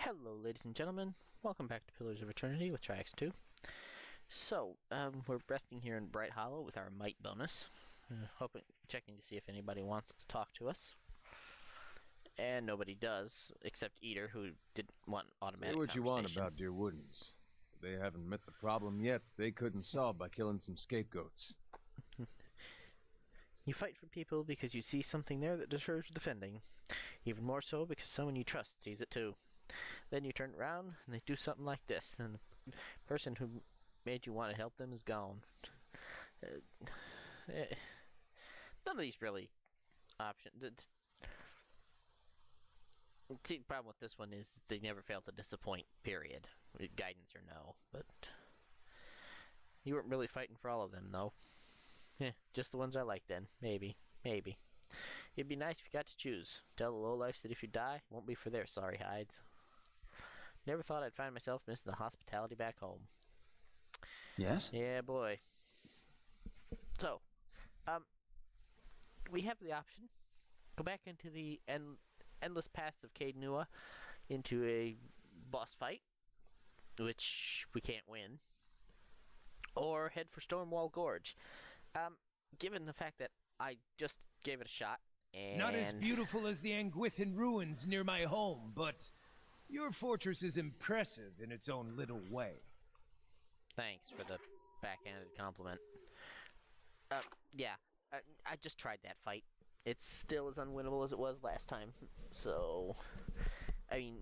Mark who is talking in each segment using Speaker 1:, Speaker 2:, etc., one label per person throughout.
Speaker 1: Hello, ladies and gentlemen. Welcome back to Pillars of Eternity with Triax 2. So, we're resting here in Bright Hollow with our might bonus. Checking to see if anybody wants to talk to us. And nobody does, except Eater, who didn't want automatic
Speaker 2: Say what you want
Speaker 1: conversation.
Speaker 2: about Dear Woodens. They haven't met the problem yet they couldn't solve by killing some scapegoats.
Speaker 1: You fight for people because you see something there that deserves defending. Even more so because someone you trust sees it too. Then you turn around and they do something like this, and the person who made you want to help them is gone. None of these really options. See, the problem with this one is that they never fail to disappoint, period. Guidance or no, but you weren't really fighting for all of them, though. Just the ones I like then. Maybe. It'd be nice if you got to choose. Tell the lowlifes that if you die, it won't be for their sorry hides. Never thought I'd find myself missing the hospitality back home.
Speaker 3: Yes?
Speaker 1: Yeah, boy. So, we have the option. Go back into the endless paths of Caed Nua into a boss fight, which we can't win. Or head for Stormwall Gorge. Given the fact that I just gave it a shot, and...
Speaker 4: Not as beautiful as the Anguithan ruins near my home, but your fortress is impressive in its own little way.
Speaker 1: Thanks for the backhanded compliment. Yeah, I just tried that fight. It's still as unwinnable as it was last time, so... I mean,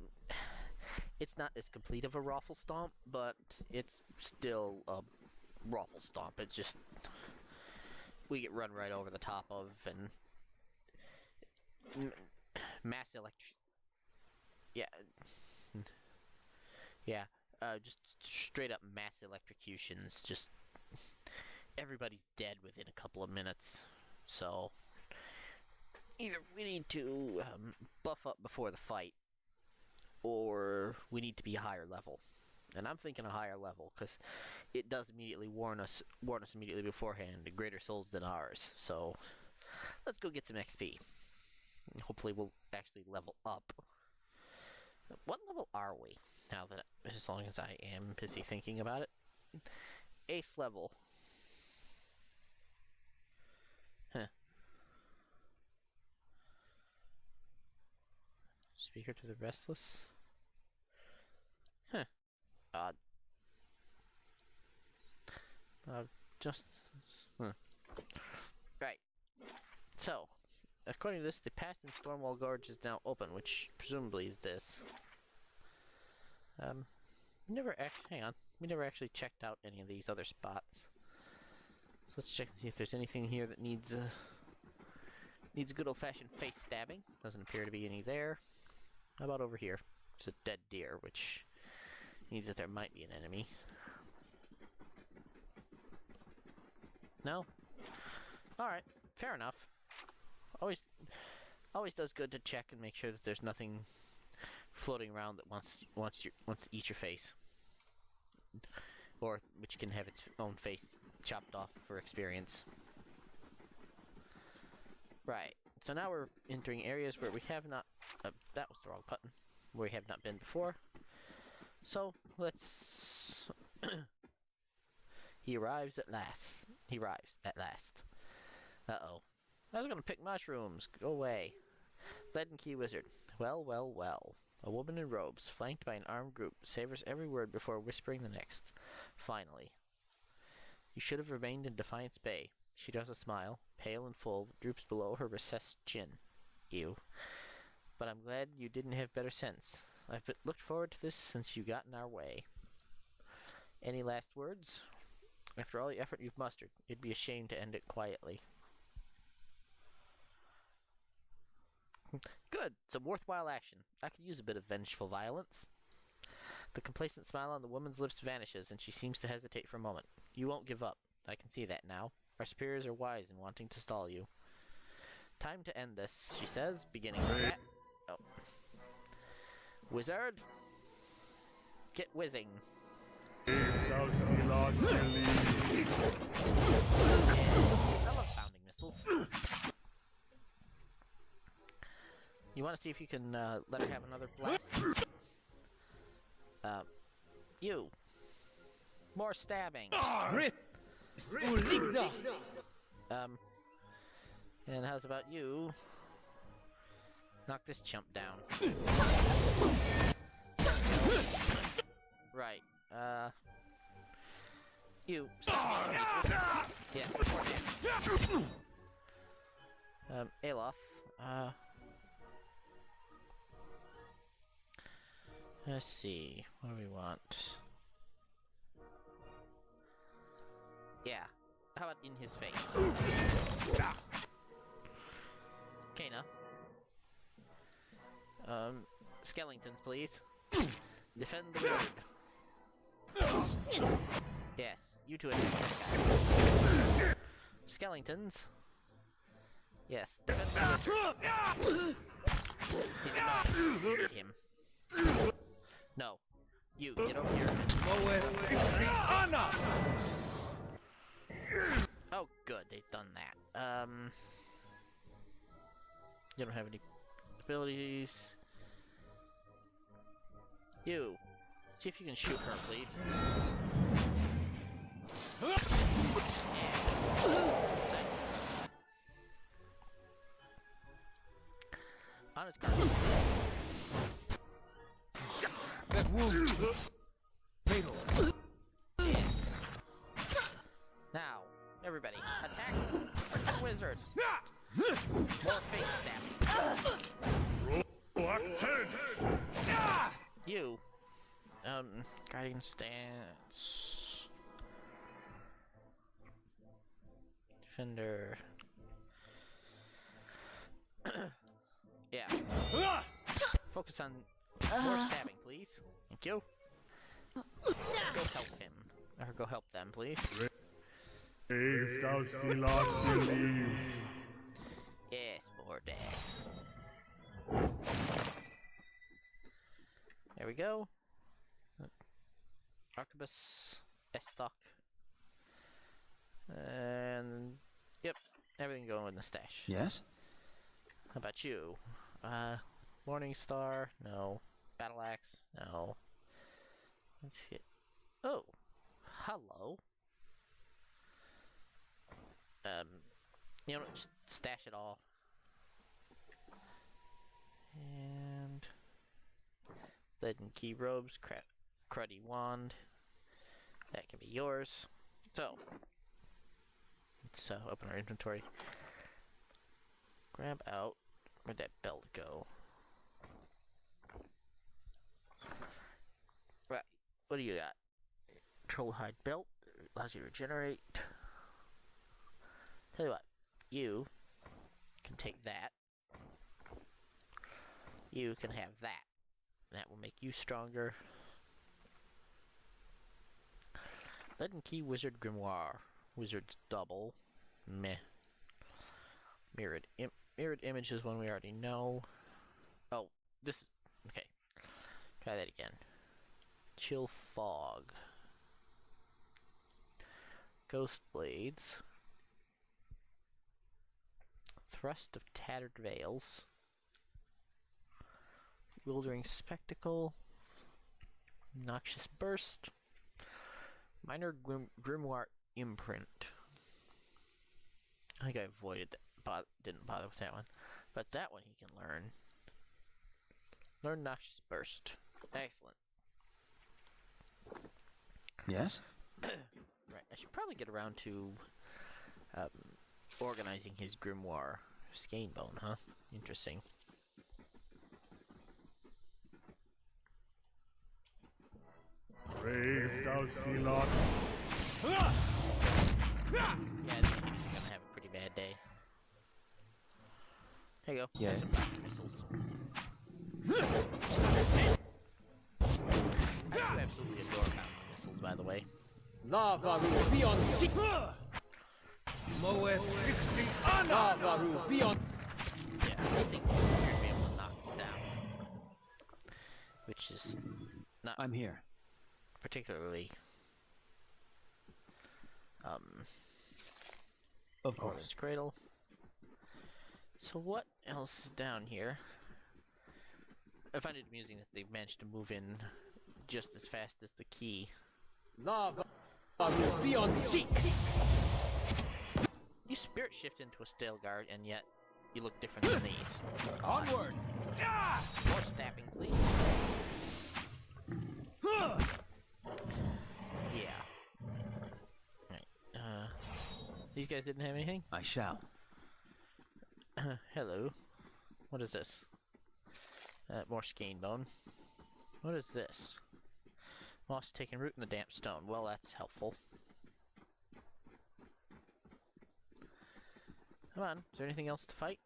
Speaker 1: it's not as complete of a Raffle Stomp, but it's still a Raffle Stomp. It's just... we get run right over the top of, and... mass just straight up mass electrocutions. Just everybody's dead within a couple of minutes. So either we need to buff up before the fight, or we need to be a higher level. And I'm thinking a higher level, because it does immediately warn us immediately beforehand, greater souls than ours. So let's go get some XP. Hopefully we'll actually level up. What level are we? Now that, as long as I am busy thinking about it. 8th level. Huh. Speaker to the restless? Huh. Odd. Right. So, according to this, the pass in Stormwall Gorge is now open, which presumably is this. Hang on. We never actually checked out any of these other spots. So let's check and see if there's anything here that needs a good old-fashioned face stabbing. Doesn't appear to be any there. How about over here? It's a dead deer, which means that there might be an enemy. No? Alright, fair enough. Always does good to check and make sure that there's nothing floating around that wants to eat your face, or which can have its own face chopped off for experience. Right. So now we're entering areas where we have not. That was the wrong button. Where we have not been before. So let's. He arrives at last. Uh-oh. I was gonna pick mushrooms. Go away. Lead and Key Wizard. Well. A woman in robes, flanked by an armed group, savors every word before whispering the next. Finally. You should have remained in Defiance Bay. She does a smile, pale and full, that droops below her recessed chin. Ew. But I'm glad you didn't have better sense. I've looked forward to this since you got in our way. Any last words? After all the effort you've mustered, it'd be a shame to end it quietly. Good, some worthwhile action. I could use a bit of vengeful violence. The complacent smile on the woman's lips vanishes, and she seems to hesitate for a moment. You won't give up. I can see that now. Our superiors are wise in wanting to stall you. Time to end this, she says, beginning with that. Oh. Wizard? Get whizzing. I love bounding missiles. You want to see if you can let her have another blast? You. More stabbing. And how's about you? Knock this chump down. Right. You. Yeah. Alof. Let's see. What do we want? Yeah. How about in his face? Kana. Skeletons, please. Defend the road. Yes, you two attack that guy. Skeletons. Yes, defend the road. He did not hit him. No. You, get over here. Oh, good, they've done that. You don't have any abilities. You. See if you can shoot her, please. Yeah. On his card.
Speaker 4: That wound. Fatal.
Speaker 1: Yes. Now, everybody, attack the wizard. More face stabbing. You. Guiding stance. Defender. Yeah. Focus on more stabbing, please. Thank you. Go help him. Or go help them, please.
Speaker 5: If thou shalt believe.
Speaker 1: Yes, more death. There we go. Arquebus, S-Stock. And yep, everything going in the stash.
Speaker 3: Yes?
Speaker 1: How about you? Morning Star, no. Battle Axe, no. Let's see. Oh, hello. You know, just stash it all. And lead and key robes, cruddy wand. That can be yours. So let's open our inventory. Grab out. Where'd that belt go? Right. What do you got? Troll hide belt allows you to regenerate. Tell you what, you can take that. You can have that. That will make you stronger. Lead and key wizard grimoire. Wizard's double. Meh. Mirrored image is one we already know. Oh, this is okay. Try that again. Chill fog. Ghost blades. Thrust of tattered veils. Wildering spectacle. Noxious burst. Minor grimoire imprint. I think I avoided that. Didn't bother with that one. But that one he can learn. Learn Noxious Burst. Excellent.
Speaker 3: Yes?
Speaker 1: Right, I should probably get around to organizing his grimoire. Skein bone, huh? Interesting.
Speaker 5: Brave thou shalt.
Speaker 1: Yeah, I think he's gonna have a pretty bad day. There you go.
Speaker 3: Yeah.
Speaker 1: Some rocket missiles. I do absolutely adore mountain missiles, by the way.
Speaker 6: Lava will be on sick.
Speaker 4: Moe fixing
Speaker 6: Lava will be on.
Speaker 1: Yeah, these things are be able to knock us down. Which is not
Speaker 3: I'm here.
Speaker 1: particularly
Speaker 3: Of
Speaker 1: Orlan's
Speaker 3: course.
Speaker 1: Cradle. So what else is down here? I find it amusing that they've managed to move in just as fast as the key.
Speaker 6: Lava will be on seek.
Speaker 1: You spirit shift into a Stelgar, and yet you look different than these.
Speaker 3: Onward!
Speaker 1: More stabbing, please. Yeah. Right. These guys didn't have anything?
Speaker 3: I shall.
Speaker 1: Hello. What is this? More skein bone. What is this? Moss taking root in the damp stone. Well, that's helpful. Come on. Is there anything else to fight?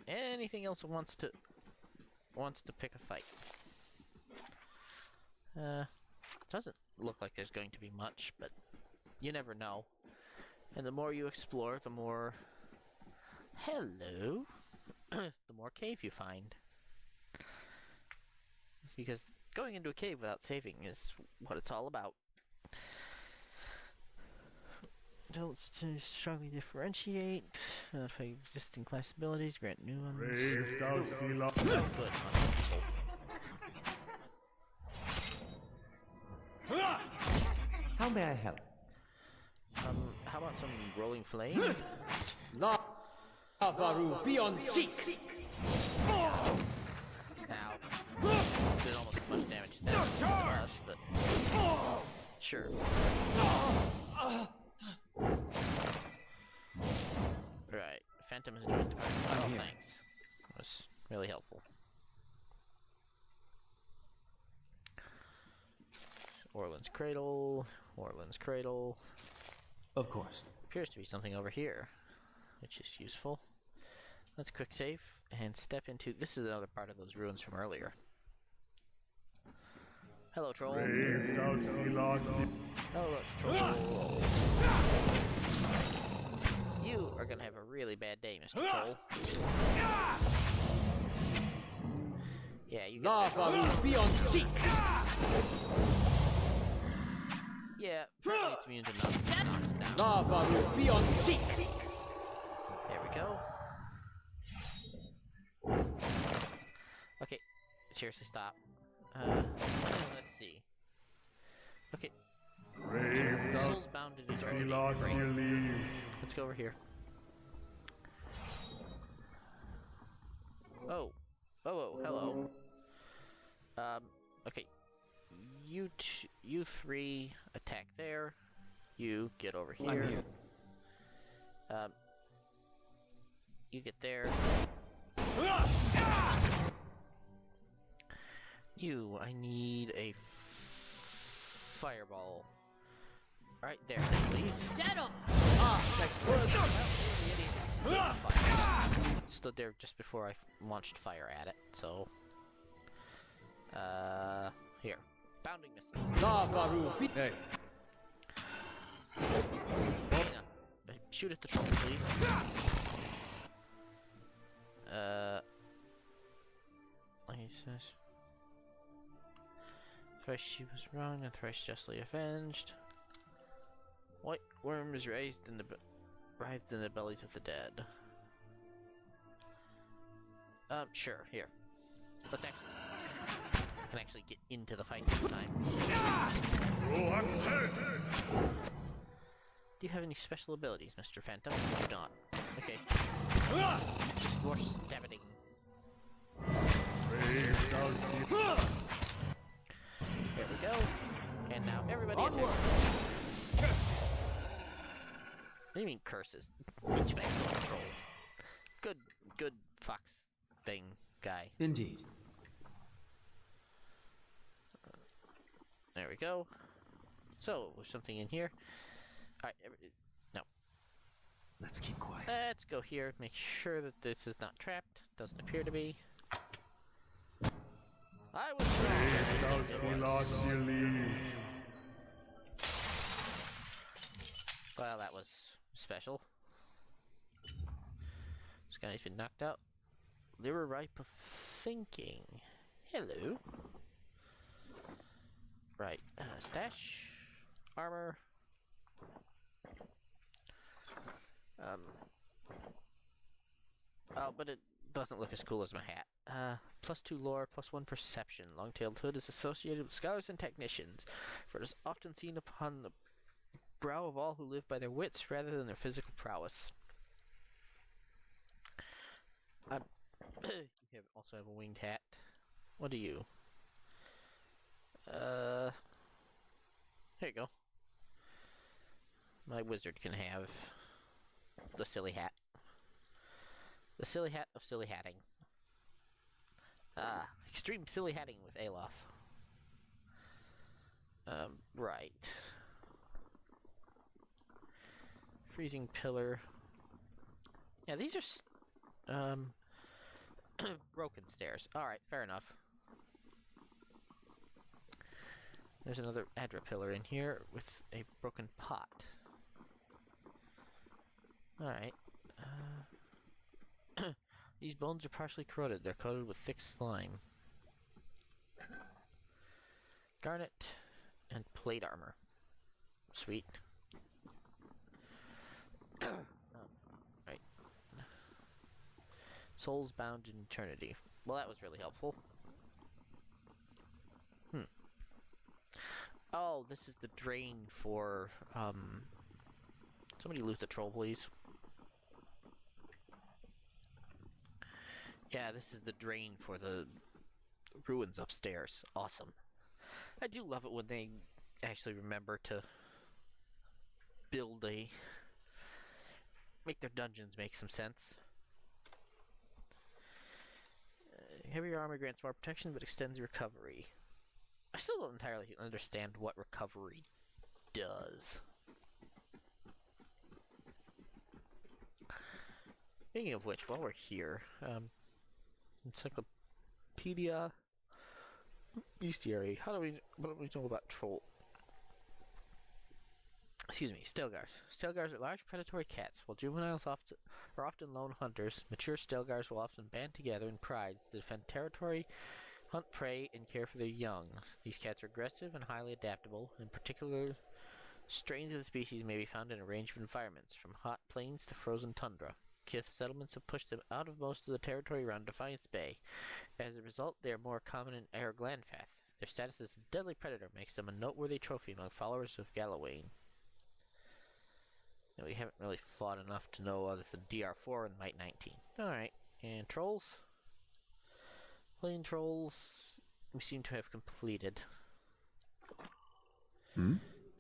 Speaker 1: Anything else that wants to pick a fight? Doesn't look like there's going to be much, but you never know. And the more you explore, the more... Hello! the more cave you find. Because going into a cave without saving is what it's all about. Don't strongly differentiate. Modify existing class abilities, grant new ones.
Speaker 5: Brave thou Philos.
Speaker 1: Oh, good.
Speaker 6: How may I help?
Speaker 1: How about some rolling flame?
Speaker 6: Lava will be on seek.
Speaker 1: Now, did almost as much damage to us, but sure. Right, Phantom is joined the party. Oh, thanks. That was really helpful. Orland's Cradle, Orland's Cradle.
Speaker 3: Of course.
Speaker 1: Appears to be something over here, which is useful. Let's quick save and step into... This is another part of those ruins from earlier. Hello, troll.
Speaker 5: Brave thou Philos.
Speaker 1: Hello, troll. You are gonna have a really bad day, Mr. Troll. Yeah, you get
Speaker 6: Lava will be on seek.
Speaker 1: Yeah, apparently it's immune to knock us down.
Speaker 6: Lava will be on seek.
Speaker 1: There we go. Okay, seriously, stop. Let's see. Okay,
Speaker 5: Brave thou
Speaker 1: soul's bound to eternity.
Speaker 5: Philos
Speaker 1: Great.
Speaker 5: believe.
Speaker 1: Let's go over here. Oh, hello. Okay. You three attack there. You get over here.
Speaker 3: I'm here.
Speaker 1: You get there. I need a fireball. Right there, please. Shadow! Stood there just before I launched fire at it, so... here. Bounding missile.
Speaker 6: Lava will be...
Speaker 2: Hey,
Speaker 1: Hang on. Shoot at the troll, please. Like he says... Thrice she was wrong and thrice justly avenged. White worm is writhed in the bellies of the dead. Sure, here. Let's actually get into the fight this time.
Speaker 5: Oh, I'm dead.
Speaker 1: Do you have any special abilities, Mr. Phantom? You do not. Okay. Just more stabbing.
Speaker 5: Brave thou Philos.
Speaker 1: There we go. And now everybody
Speaker 3: Onward!
Speaker 1: attack. What do you mean curses? Each man control. Good fox thing guy.
Speaker 3: Indeed.
Speaker 1: There we go. So, there's something in here. Alright, no.
Speaker 3: Let's keep quiet.
Speaker 1: Let's go here, make sure that this is not trapped. Doesn't appear to be. I was
Speaker 5: Brave thou
Speaker 1: wrong.
Speaker 5: Philos believe.
Speaker 1: Well, that was special. This guy's been knocked out. Lyra ripe of thinking. Hello. Right, stash, armor. Oh, but it doesn't look as cool as my hat. +2 lore, +1 perception. Long-tailed hood is associated with scholars and technicians, for it is often seen upon the brow of all who live by their wits rather than their physical prowess. You also have a winged hat. What are you? Here you go. My wizard can have the silly hat. The silly hat of silly hatting. Extreme silly hatting with Alof. Right. Freezing pillar. Yeah, these are broken stairs. Alright, fair enough. There's another Adra pillar in here with a broken pot. Alright. These bones are partially corroded. They're coated with thick slime. Garnet and plate armor. Sweet. Right. Souls bound in eternity. Well, that was really helpful. Oh, this is the drain for, somebody loot the troll, please. Yeah, this is the drain for the ruins upstairs. Awesome. I do love it when they actually remember to make their dungeons make some sense. Heavier armor grants more protection, but extends recovery. I still don't entirely understand what recovery does. Speaking of which, while we're here, Encyclopedia Bestiary. What do we know about troll? Excuse me, Stelgars. Stelgars are large predatory cats. While juveniles are often lone hunters, mature Stelgars will often band together in prides to defend territory, hunt prey, and care for their young. These cats are aggressive and highly adaptable. In particular, strains of the species may be found in a range of environments, from hot plains to frozen tundra. Kith settlements have pushed them out of most of the territory around Defiance Bay. As a result, they are more common in Araglanfath. Their status as a deadly predator makes them a noteworthy trophy among followers of Gallowayne. Now, we haven't really fought enough to know other than DR4 and Might 19. Alright, and trolls? Plain trolls, we seem to have completed.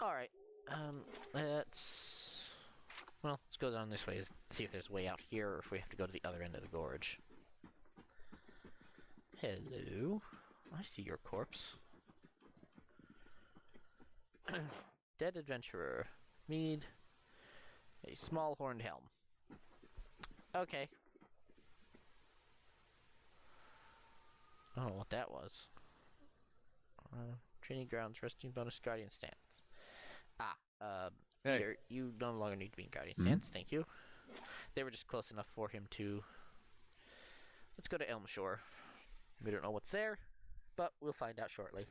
Speaker 1: Alright, let's go down this way and see if there's a way out here or if we have to go to the other end of the gorge. Hello. I see your corpse. Dead adventurer. Mead. A small horned helm. Okay. I don't know what that was. Training grounds, resting bonus, guardian stance.
Speaker 2: Hey.
Speaker 1: Peter, you no longer need to be in guardian stance, thank you. They were just close enough for him to... Let's go to Elmshore. We don't know what's there, but we'll find out shortly.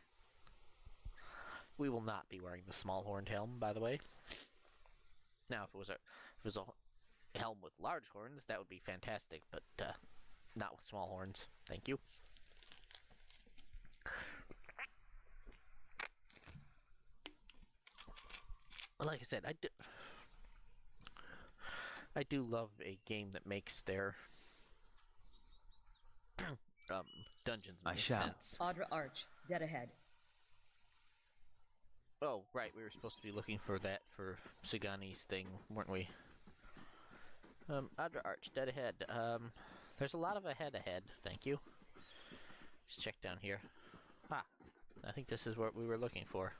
Speaker 1: We will not be wearing the small horned helm, by the way. Now, if it was a helm with large horns, that would be fantastic, but not with small horns. Thank you. Like I said, I do love a game that makes their dungeons make sense.
Speaker 7: Audra Arch, dead ahead.
Speaker 1: Oh, right, we were supposed to be looking for that for Sigani's thing, weren't we? Audra Arch, dead ahead. There's a lot of ahead, thank you. Let's check down here. I think this is what we were looking for.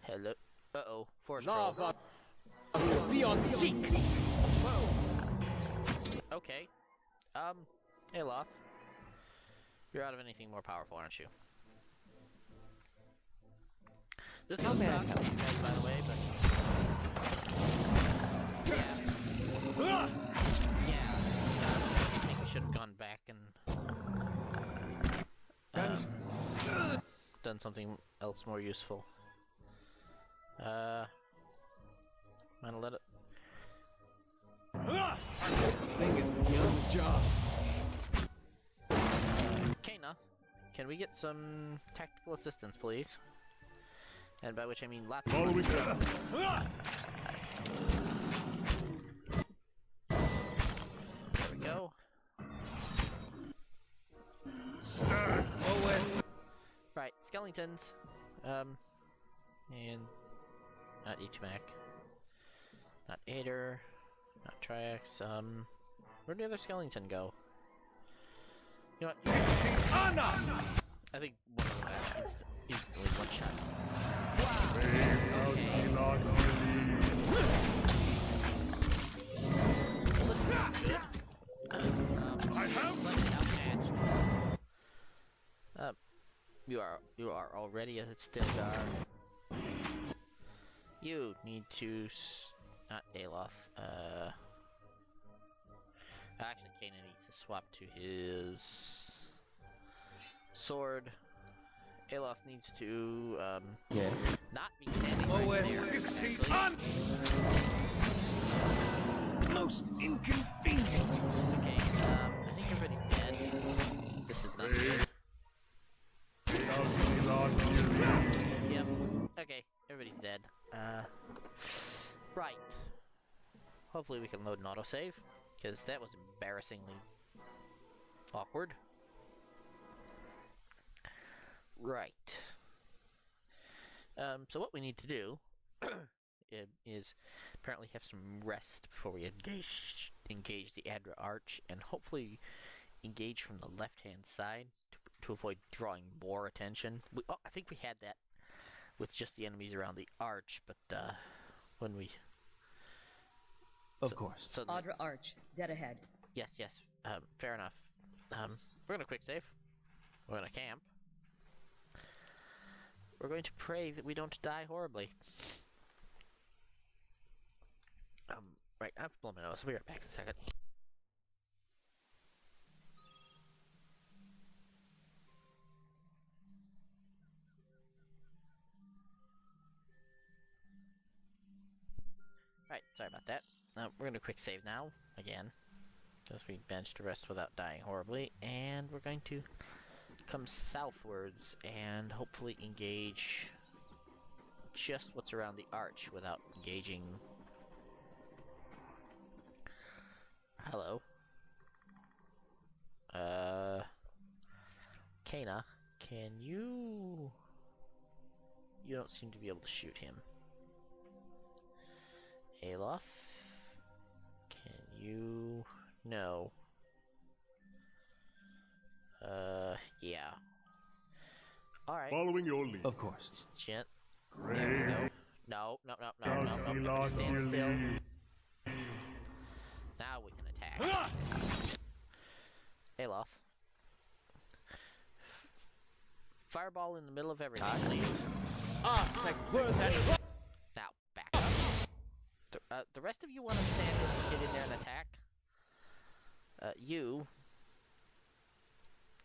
Speaker 1: Hello. Uh-oh. Forest troll.
Speaker 6: Lava beyond seek.
Speaker 1: Okay. Hey, Loth. You're out of anything more powerful, aren't you? This goes suck, by the way, but... Yeah. I think we should have gone back and... done something else more useful. I'm gonna let it...
Speaker 2: Thing is beyond the job.
Speaker 1: can we get some tactical assistance, please? And by which I mean lots of
Speaker 5: Follow me
Speaker 1: assistance.
Speaker 5: down.
Speaker 1: There we go.
Speaker 5: Stand.
Speaker 1: Right, skeletons. And not Ichmak. Not Ader. Not Triax. Where'd the other skeleton go? You know what? I think one of them got instantly one shot.
Speaker 5: Brave thou
Speaker 1: I have outmatched. You are already a Stilgar. You need to not Aloth. Actually, Kanan needs to swap to his sword. Aloth needs to not be standing right there.
Speaker 4: Most inconvenient.
Speaker 1: Okay, I think everybody's dead. This is not good. Yep. Okay, everybody's dead. Right. Hopefully we can load an autosave, because that was embarrassingly awkward. Right. So what we need to do is apparently have some rest before we engage the Adra Arch, and hopefully engage from the left-hand side to avoid drawing more attention. I think we had that with just the enemies around the arch, but when we...
Speaker 3: Of course.
Speaker 1: So
Speaker 7: Adra Arch, dead ahead.
Speaker 1: Yes, fair enough. We're gonna quick save. We're gonna camp. We're going to pray that we don't die horribly. Right, I have to blow my nose. I'll be right back in a second. Right, sorry about that. We're gonna quick save now, again, because we managed to rest without dying horribly, and we're going to come southwards and hopefully engage just what's around the arch without engaging... Hello. Kana, can you... You don't seem to be able to shoot him. Aloth, can you... No. Yeah. Alright.
Speaker 5: Following your lead.
Speaker 3: Of course.
Speaker 1: There we go. No. Stand still. Now we can attack. Aloth. Fireball in the middle of everything, please. Now, back up. The rest of you want to stand and get in there and attack? You...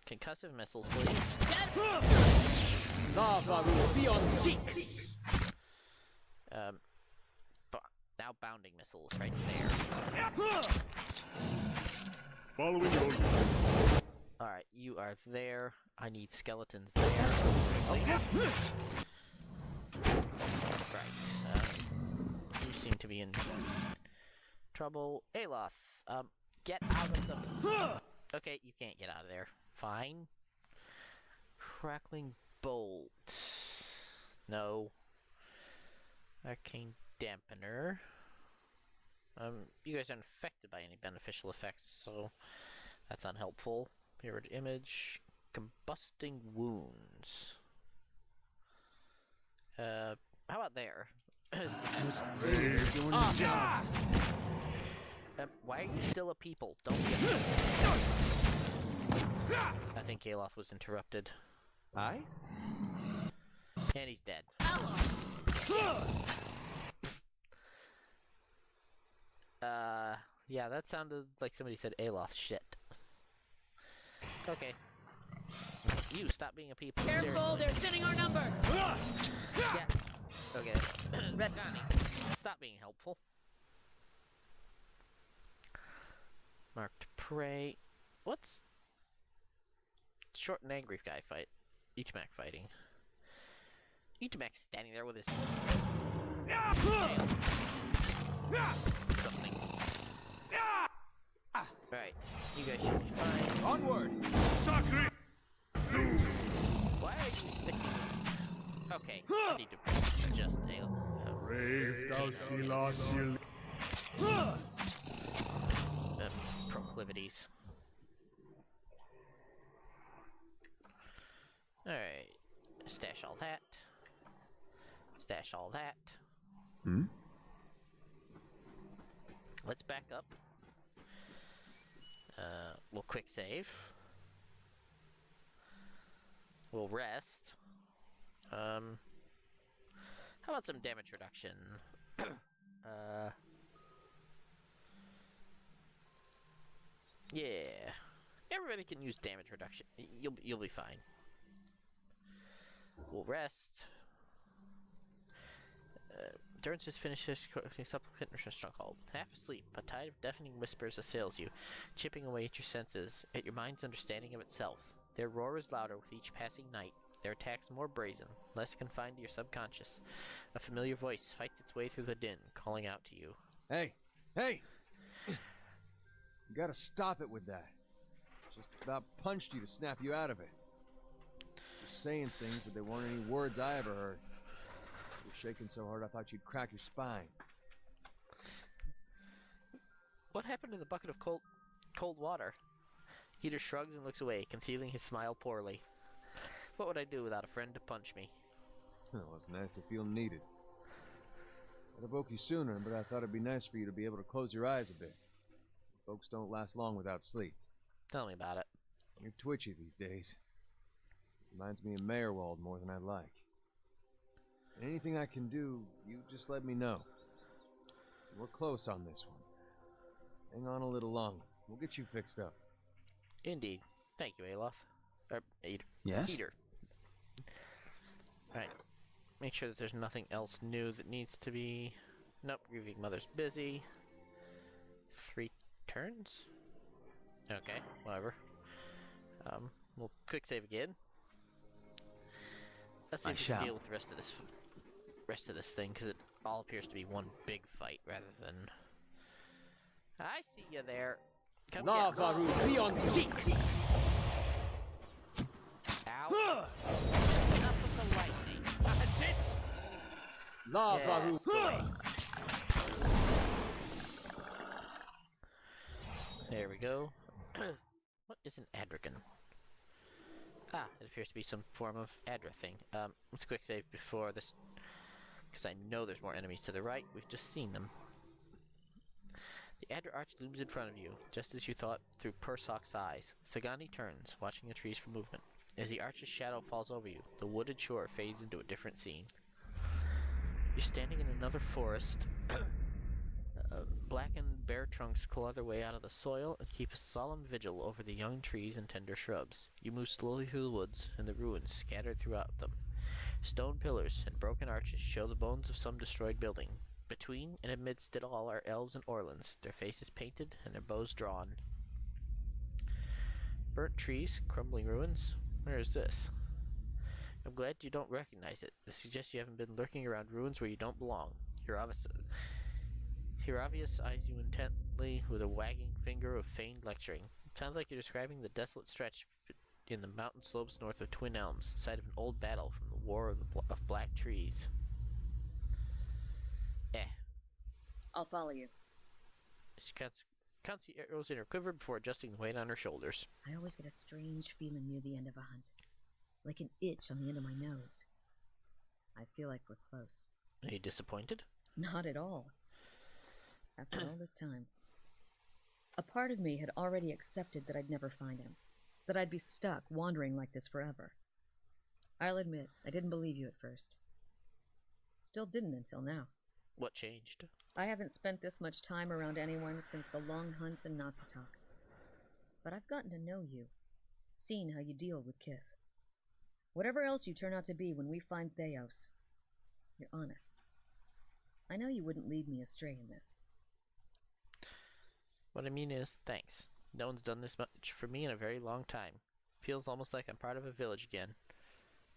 Speaker 1: Concussive missiles, please.
Speaker 6: Be on seek.
Speaker 1: Now bounding missiles right there.
Speaker 5: Following your lead.
Speaker 1: Alright, you are there. I need skeletons there. Right. You seem to be in trouble. Aloth, get out of the... Okay, you can't get out of there. Fine. Crackling bolt. No. Arcane dampener. You guys aren't affected by any beneficial effects, so that's unhelpful. Mirrored image. Combusting wounds. How about there? Why are you still a people? Don't get... I think Aloth was interrupted.
Speaker 3: Aye?
Speaker 1: And he's dead. Yeah, that sounded like somebody said Aloth shit. Okay. You, stop being a people.
Speaker 7: Careful,
Speaker 1: seriously.
Speaker 7: they're sending our number!
Speaker 1: Yeah. Okay. Retconning. Stop being helpful. Marked prey. What's... short and angry guy fight. Ichimak fighting. Ichimak's standing there with his tail. Something. Right, you guys should be fine.
Speaker 2: Onward!
Speaker 5: Sacre!
Speaker 1: Why are you sticking? Okay, I need to adjust a
Speaker 5: Brave thou Philogil.
Speaker 1: proclivities. Alright. Stash all that. Stash all that.
Speaker 2: Hmm?
Speaker 1: Let's back up. We'll quick save. We'll rest. How about some damage reduction? Yeah. Everybody can use damage reduction. You'll be fine. We'll rest. Durance finishes supplicant stronghold. Half asleep, a tide of deafening whispers assails you, chipping away at your senses, at your mind's understanding of itself. Their roar is louder with each passing night, their attacks more brazen, less confined to your subconscious. A familiar voice fights its way through the din, calling out to you.
Speaker 2: Hey! Hey! You gotta stop it with that. Just about punched you to snap you out of it. You're saying things, but there weren't any words I ever heard. You're shaking so hard I thought you'd crack your spine.
Speaker 1: What happened to the bucket of cold water? Heater shrugs and looks away, concealing his smile poorly. What would I do without a friend to punch me?
Speaker 2: Well, it's nice to feel needed. I'd have woke you sooner, but I thought it'd be nice for you to be able to close your eyes a bit. Folks don't last long without sleep.
Speaker 1: Tell me about it.
Speaker 2: You're twitchy these days. Reminds me of Mayorwald more than I like. Anything I can do, you just let me know. We're close on this one. Hang on a little longer. We'll get you fixed up.
Speaker 1: Indeed. Thank you, Alof.
Speaker 3: Yes?
Speaker 1: Peter. Right. Make sure that there's nothing else new that needs to be... Nope, grieving mother's busy. 3 turns? Okay, whatever. We'll quick save again. Let's see if we can deal with the rest of this thing, because it all appears to be one big fight rather than... I see you there. Come
Speaker 6: Lava room beyond seek.
Speaker 1: Ow. Enough with the lightning.
Speaker 6: That's it. Lava room.
Speaker 1: There we go. What is an Adragon? Ah, it appears to be some form of Adra thing. Let's quick save before this, because I know there's more enemies to the right. We've just seen them. The Adra Arch looms in front of you, just as you thought through Persok's eyes. Sagani turns, watching the trees for movement. As the Arch's shadow falls over you, the wooded shore fades into a different scene. You're standing in another forest. Blackened bare trunks claw their way out of the soil and keep a solemn vigil over the young trees and tender shrubs. You move slowly through the woods, and the ruins scattered throughout them. Stone pillars and broken arches show the bones of some destroyed building. Between and amidst it all are elves and orlans, their faces painted and their bows drawn. Burnt trees, crumbling ruins. Where is this? I'm glad you don't recognize it. This suggests you haven't been lurking around ruins where you don't belong. Hiravius eyes you intently with a wagging finger of feigned lecturing. It sounds like you're describing the desolate stretch in the mountain slopes north of Twin Elms, site of an old battle from the War of Black Trees.
Speaker 7: I'll follow you.
Speaker 1: She counts the arrows in her quiver before adjusting the weight on her shoulders.
Speaker 7: I always get a strange feeling near the end of a hunt. Like an itch on the end of my nose. I feel like we're close.
Speaker 1: Are you disappointed?
Speaker 7: Not at all. After all this time. A part of me had already accepted that I'd never find him. That I'd be stuck, wandering like this forever. I'll admit, I didn't believe you at first. Still didn't until now.
Speaker 1: What changed?
Speaker 7: I haven't spent this much time around anyone since the long hunts in Nasatok. But I've gotten to know you. Seen how you deal with Kith. Whatever else you turn out to be when we find Theos, you're honest. I know you wouldn't lead me astray in this.
Speaker 1: What I mean is, thanks. No one's done this much for me in a very long time. Feels almost like I'm part of a village again.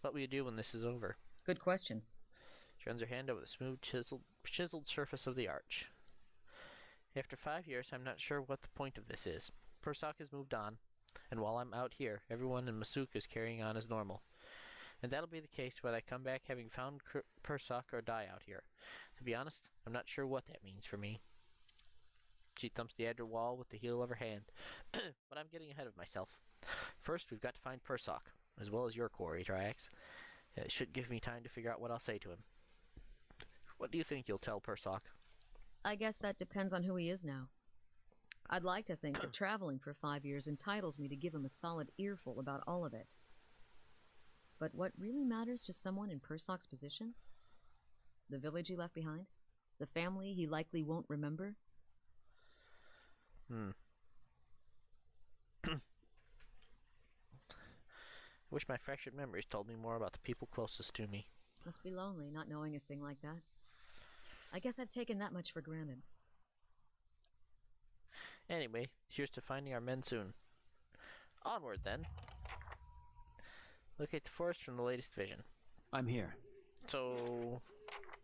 Speaker 1: What will you do when this is over?
Speaker 7: Good question.
Speaker 1: She runs her hand over the smooth, chiseled surface of the arch. After 5 years, I'm not sure what the point of this is. Persak has moved on, and while I'm out here, everyone in Masuk is carrying on as normal. And that'll be the case whether I come back having found Persak or die out here. To be honest, I'm not sure what that means for me. She thumps the edge of the wall with the heel of her hand. But I'm getting ahead of myself. First, we've got to find Persak, as well as your quarry, Triax. It should give me time to figure out what I'll say to him. What do you think you'll tell Persak?
Speaker 7: I guess that depends on who he is now. I'd like to think that traveling for 5 years entitles me to give him a solid earful about all of it. But what really matters to someone in Persak's position? The village he left behind? The family he likely won't remember?
Speaker 1: I wish my fractured memories told me more about the people closest to me.
Speaker 7: Must be lonely not knowing a thing like that. I guess I've taken that much for granted.
Speaker 1: Anyway, here's to finding our men soon. Onward, then. Locate the forest from the latest vision.
Speaker 3: I'm here.
Speaker 1: So,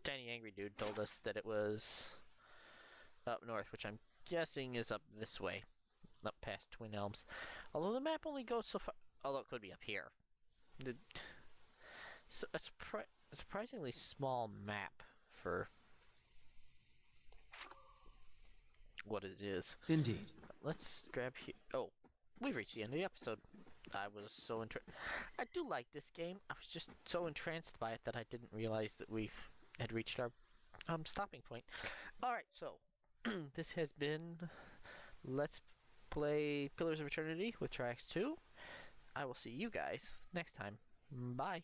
Speaker 1: Tiny Angry Dude told us that it was up north, which I'm guessing is up this way. Up past Twin Elms. Although the map only goes so far... Although it could be up here. So a surprisingly small map for what it is.
Speaker 3: Indeed.
Speaker 1: Let's grab here. Oh, we've reached the end of the episode. I was so I do like this game. I was just so entranced by it that I didn't realize that we had reached our stopping point. Alright, so this has been Let's Play Pillars of Eternity with Triax 2. I will see you guys next time. Bye.